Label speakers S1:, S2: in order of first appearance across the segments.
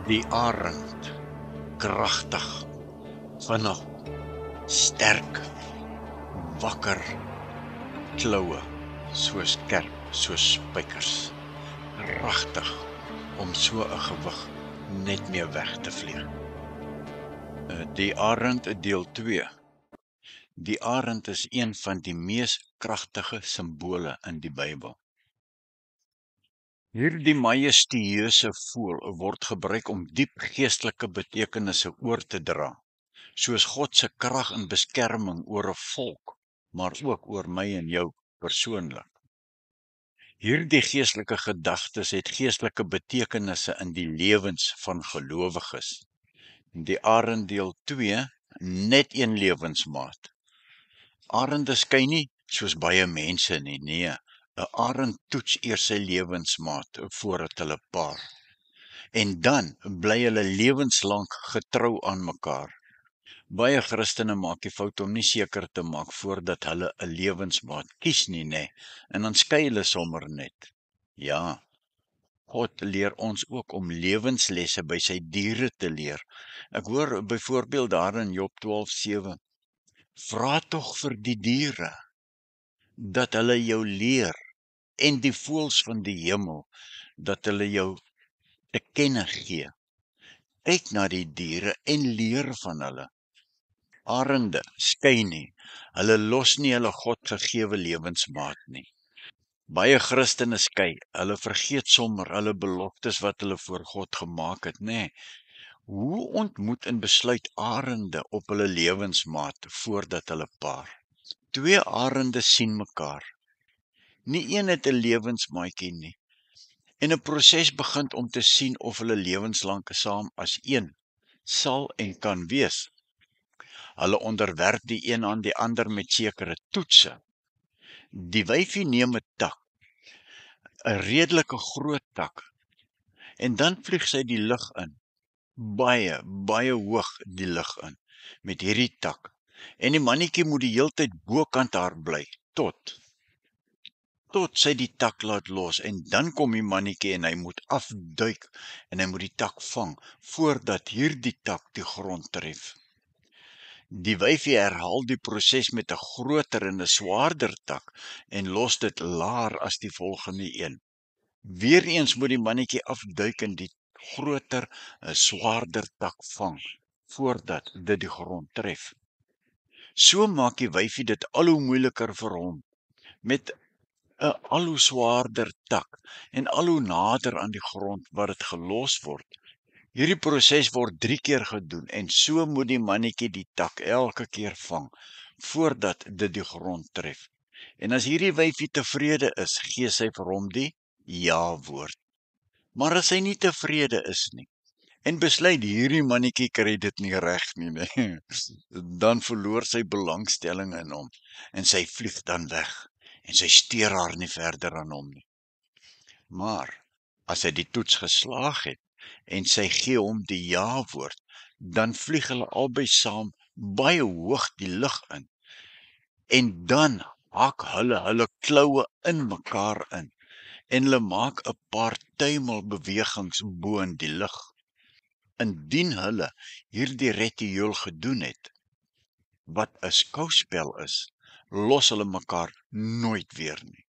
S1: Die arend, kragtig, vinnig, sterk, wakker, kloue, so skerp soos spykers. Pragtig om so 'n gewig net mee weg te vlieg. Die arend deel 2. Die arend is een van die mees kragtige simbole in die Bybel. Hierdie majestueuse voël word gebruik om diep geestelike betekenisse oor te dra, soos God se krag en beskerming oor 'n volk, maar ook oor my en jou persoonlik. Hierdie geestelike gedagtes het geestelike betekenisse in die lewens van gelowiges. Die arend deel 2, net een lewensmaat. Arende skei nie soos baie mense nie, nee. 'n Arend toets eers sy lewensmaat voordat hulle paar. En dan bly hulle lewenslank getrou aan mekaar. Baie Christene maak die fout om nie seker te maak voordat hulle 'n lewensmaat kies nie, nê, en dan skei hulle sommer net. Ja, God leer ons ook om lewenslesse by sy diere te leer. Ek hoor byvoorbeeld daar in Job 12:7, vra tog vir die diere, dat hulle jou leer, en die voëls van die hemel, dat hulle jou te kenne gee. Kyk na die diere en leer van hulle. Arende skei nie, hulle los nie hulle God gegewe lewensmaat nie. Baie Christene skei, hulle vergeet sommer hulle beloftes wat hulle voor God gemaak het, nê. Hoe ontmoet en besluit arende op hulle lewensmaat voordat hulle paar? 2 arende sien mekaar. Nie een het 'n lewensmaatjie nie. En 'n proses begin om te sien of hulle lewenslank saam as een sal en kan wees. Hulle onderwerp die een aan die ander met sekere toetse. Die wyfie neem 'n tak, 'n redelike groot tak, en dan vlieg sy die lug in. Baie hoog die lug in met hierdie tak. En die mannetjie moet die heeltyd bokant haar bly tot sy die tak laat los, en dan kom die mannetjie en hy moet afduik en hy moet die tak vang voordat hierdie tak die grond tref. Die wyfie herhaal die proses met 'n groter en 'n swaarder tak en los dit laer as die volgende een. Weereens moet die mannetjie afduik en die groter, 'n swaarder tak vang voordat dit die grond tref. So maak die wyfie dit al hoe moeiliker vir hom met 'n al hoe swaarder tak en al hoe nader aan die grond waar dit gelos word. Hierdie proses word 3 keer gedoen en so moet die mannetjie die tak elke keer vang voordat dit die grond tref. En as hierdie wyfie tevrede is, gee sy vir hom die ja-woord. Maar as hy nie tevrede is nie en besluit hierdie mannetjie kry dit nie reg nie, nee, dan verloor sy belangstelling in hom en sy vlieg dan weg en sy steur haar nie verder aan hom nie. Maar as hy die toets geslaag het en sy gee hom die ja-woord, dan vlieg hulle albei saam baie hoog die lug in. En dan hak hulle kloue in mekaar in en hulle maak 'n paar tuimelbewegings bo in die lug. Indien hulle hierdie ritueel gedoen het, wat 'n skouspel is, los hulle mekaar nooit weer nie.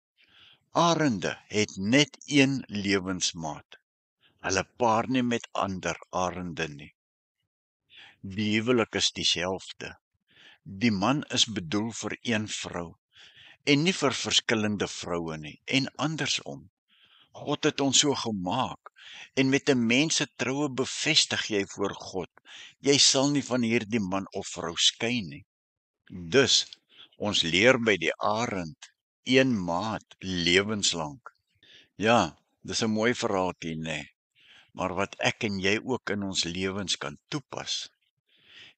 S1: Arende het net een lewensmaat. Hulle paar nie met ander arende nie. Die huwelik is dieselfde. Die man is bedoel vir een vrou en nie vir verskillende vroue nie, en andersom. God het ons so gemaak, en met 'n mens se troue bevestig jy voor God, jy sal nie van hierdie man of vrou skei nie. Dus, ons leer by die arend, een maat, lewenslank. Ja, dis 'n mooi verhaaltjie, nê, maar wat ek en jy ook in ons lewens kan toepas.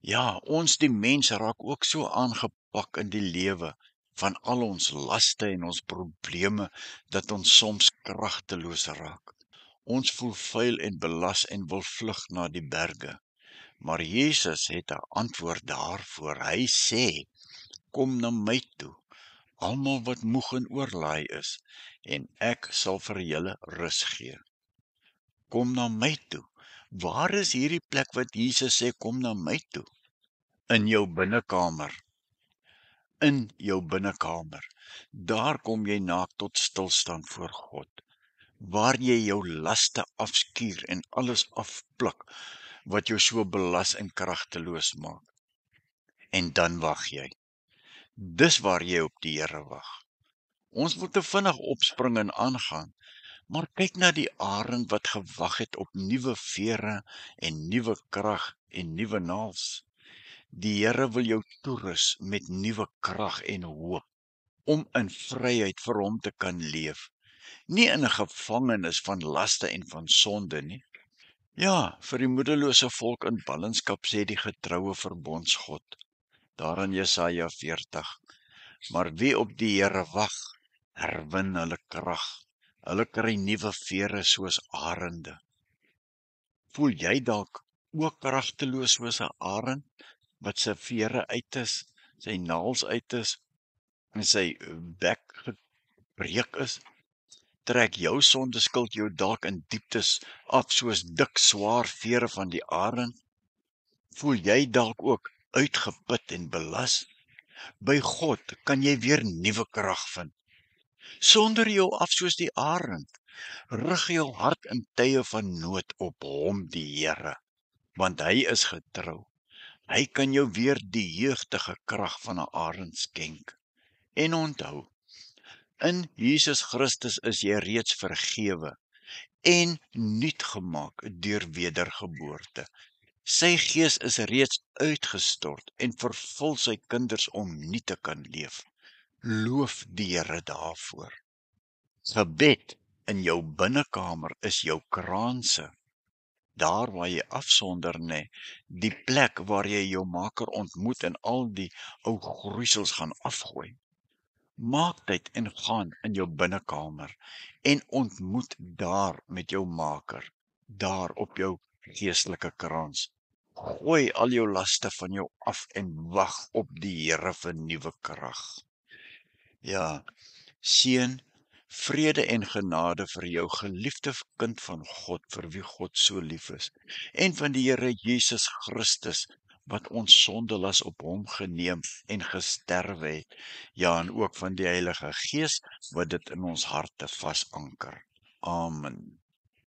S1: Ja, ons die mens raak ook so aangepak in die lewe van al ons laste en ons probleme, dat ons soms kragteloos raak. Ons voel vuil en belas en wil vlug na die berge. Maar Jesus het 'n antwoord daarvoor. Hy sê, kom na my toe, almal wat moeg en oorlaai is, en ek sal vir julle rus gee. Kom na my toe, Waar is hierdie plek wat Jesus sê, kom na my toe? In jou binnekamer. In jou binnekamer. Daar kom jy naak tot stilstand voor God, waar jy jou laste afskuur en alles afpluk, wat jou so belas en kragteloos maak. En dan wag jy. Dis waar jy op die Here wag. Ons moet te vinnig opspring en aangaan, maar kyk na die arend wat gewag het op nuwe vere en nuwe krag en nuwe naels. Die Here wil jou toerus met nuwe krag en hoop, om in vryheid vir hom te kan leef, nie in 'n gevangenis van laste en van sonde nie. Ja, vir die moederlose volk in ballingskap sê die getroue verbondsgod, daar in Jesaja 40, maar wie op die Here wag, herwin hulle krag. Hulle kry nuwe vere soos arende. Voel jy dalk ook kragteloos soos 'n arend wat sy vere uit is, sy naels uit is en sy bek gebreek is? Trek jou sondeskuld jou dalk in dieptes af soos dik swaar vere van die arend? Voel jy dalk ook uitgeput en belas? By God kan jy weer nuwe krag vind. Sonder jou af soos die arend, rig jou hart in tye van nood op hom die Here, want hy is getrou. Hy kan jou weer die jeugdige krag van 'n arend skenk. En onthou, in Jesus Christus is jy reeds vergewe en nuut gemaak deur wedergeboorte. Sy gees is reeds uitgestort en vervul sy kinders om nuut te kan leef. Loof die Here daarvoor. Gebed in jou binnekamer is jou kraanse. Daar waar jy afsonder, die plek waar jy jou Maker ontmoet en al die ou groeisels gaan afgooi. Maak tyd en gaan in jou binnekamer en ontmoet daar met jou Maker, daar op jou geestelike kraans. Gooi al jou laste van jou af en wag op die Here vir nuwe krag. Ja, seën, vrede en genade vir jou geliefde kind van God, vir wie God so lief is, en van die Here Jesus Christus, wat ons sondelas op hom geneem en gesterwe het, ja, en ook van die Heilige Gees, wat dit in ons harte vasanker. Amen.